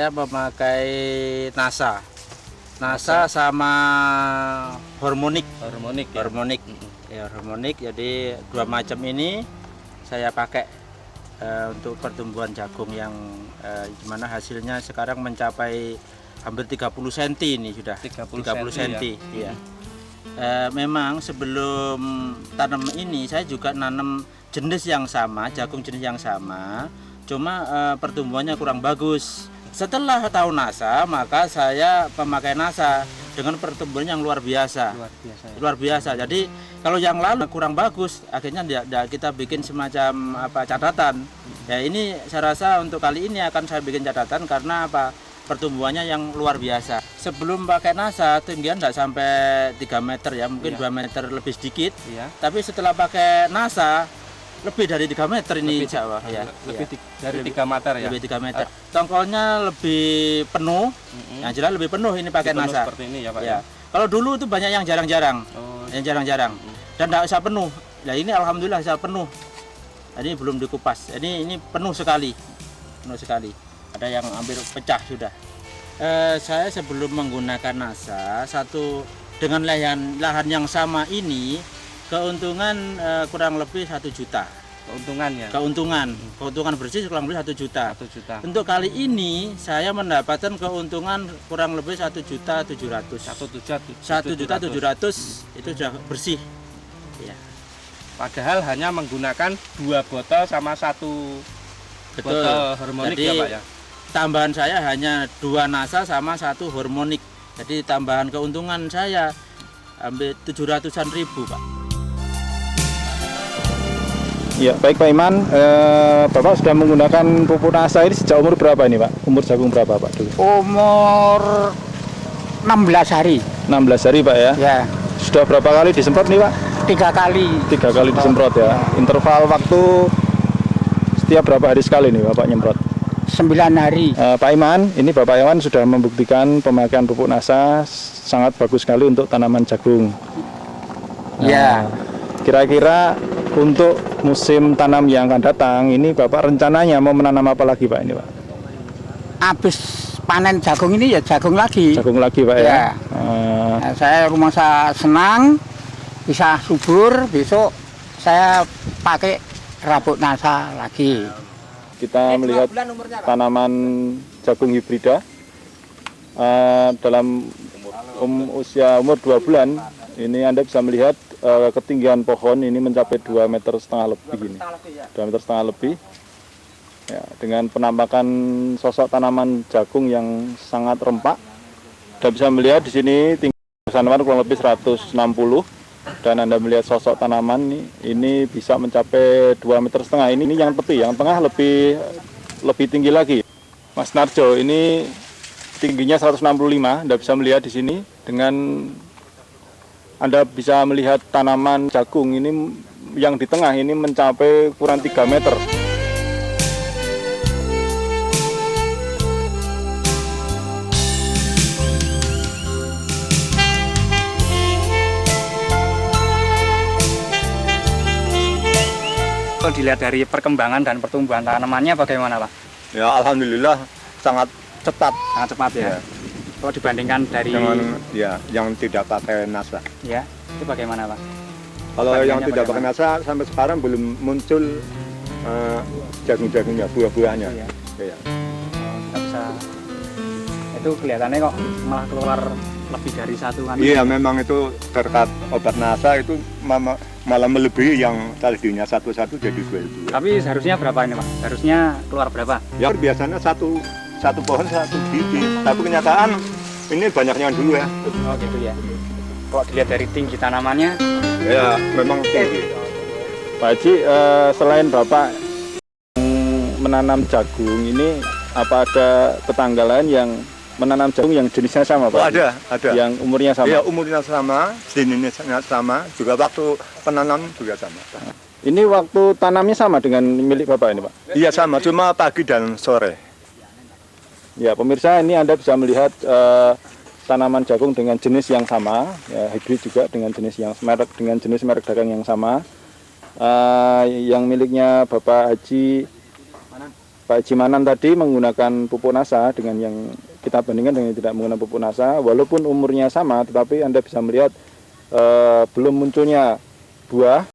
saya memakai NASA sama hormonik. Hormonik. Jadi dua macam ini saya pakai untuk pertumbuhan jagung yang dimana hasilnya sekarang mencapai hampir 30 cm ini sudah 30 cm ya. Memang sebelum tanam ini saya juga nanam jenis yang sama, jagung jenis yang sama, cuma pertumbuhannya kurang bagus. Setelah tahu NASA, maka saya memakai NASA dengan pertumbuhan yang luar biasa. Luar biasa. Jadi kalau yang lalu kurang bagus, akhirnya kita bikin semacam catatan. Ya ini saya rasa untuk kali ini akan saya bikin catatan karena pertumbuhannya yang luar biasa. Sebelum pakai NASA tinggian tidak sampai 3 meter ya, mungkin 2 meter lebih sedikit. Tapi setelah pakai NASA lebih dari 3 meter ini Jawa ya. Dari 3 meter ya. Lebih 3 meter. Tongkolnya lebih penuh. Yang jelas lebih penuh ini pakai NASA. Seperti ini ya, Pak. Ya. Kalau dulu itu banyak yang jarang-jarang. Yang jarang-jarang. Dan tidak usah penuh. Nah, ini alhamdulillah bisa penuh. Ini belum dikupas. Ini penuh sekali. Penuh sekali. Ada yang hampir pecah sudah. Saya sebelum menggunakan NASA dengan lahan yang sama ini keuntungan kurang lebih 1 juta. Keuntungan bersih kurang lebih 1 juta. Untuk kali ini saya mendapatkan keuntungan kurang lebih 1.700.000. 1.700.000 itu sudah bersih. Ya. Padahal hanya menggunakan 2 botol sama 1 botol hormonik. Jadi, ya Pak ya. Tambahan saya hanya 2 NASA sama 1 hormonik. Jadi tambahan keuntungan saya hampir 700-an ribu Pak. Ya, baik Pak Iman, Bapak sudah menggunakan pupuk NASA ini sejak umur berapa ini Pak? Umur jagung berapa Pak dulu? Umur 16 hari. 16 hari Pak ya? Ya. Sudah berapa kali disemprot nih Pak? 3 kali. 3 kali disemprot ya. Interval waktu setiap berapa hari sekali nih Bapak nyemprot? 9 hari. Pak Iman, ini Bapak Iman sudah membuktikan pemakaian pupuk NASA sangat bagus sekali untuk tanaman jagung. Ya. Kira-kira untuk musim tanam yang akan datang, ini Bapak rencananya mau menanam apa lagi Pak ini Pak? Habis panen jagung ini ya jagung lagi. Jagung lagi Pak ya? Nah, saya senang bisa subur, besok saya pakai rabuk NASA lagi. Kita melihat tanaman jagung hibrida dalam usia umur 2 bulan. Ini Anda bisa melihat ketinggian pohon ini mencapai 2,5 meter lebih ini. 2,5 meter lebih. Ya, dengan penampakan sosok tanaman jagung yang sangat rempak. Anda bisa melihat di sini tinggi tanaman kurang lebih 160 dan Anda melihat sosok tanaman ini bisa mencapai 2,5 meter. Ini yang tepi, yang tengah lebih tinggi lagi. Mas Narjo, ini tingginya 165. Anda bisa melihat di sini dengan Anda bisa melihat tanaman jagung ini yang di tengah ini mencapai kurang 3 meter. Kalau dilihat dari perkembangan dan pertumbuhan tanamannya bagaimana Pak? Ya alhamdulillah sangat cepat. Sangat cepat ya. Ya. Kalau dibandingkan dari yang tidak pakai NASA. Ya, itu bagaimana Pak? Kalau yang tidak pakai NASA sampai sekarang belum muncul jagung-jagungnya, buah-buahnya. Ya. Ya. Kita bisa itu kelihatannya kok malah keluar lebih dari 1 kan? Iya, memang itu berkat obat NASA itu malah melebihi yang tadinya 1 jadi 2. Tapi seharusnya berapa ini Pak? Seharusnya keluar berapa? Ya biasanya satu pohon 1 bibit, tapi kenyataan ini banyaknya dulu ya. Oh gitu ya. Kalau dilihat dari tinggi tanamannya, ya memang tinggi. Pak Haji, selain Bapak menanam jagung ini, apa ada tetangga lain yang menanam jagung yang jenisnya sama Pak? Oh, ada. Yang umurnya sama? Iya, umurnya sama, jenisnya sama, juga waktu penanam juga sama. Ini waktu tanamnya sama dengan milik Bapak ini Pak? Iya sama, cuma pagi dan sore. Ya pemirsa, ini Anda bisa melihat tanaman jagung dengan jenis yang sama, ya, hibrid juga dengan jenis merek dagang yang sama, yang miliknya Bapak Haji Pak Jimanan tadi menggunakan pupuk NASA dengan yang kita bandingkan dengan yang tidak menggunakan pupuk NASA, walaupun umurnya sama, tetapi Anda bisa melihat belum munculnya buah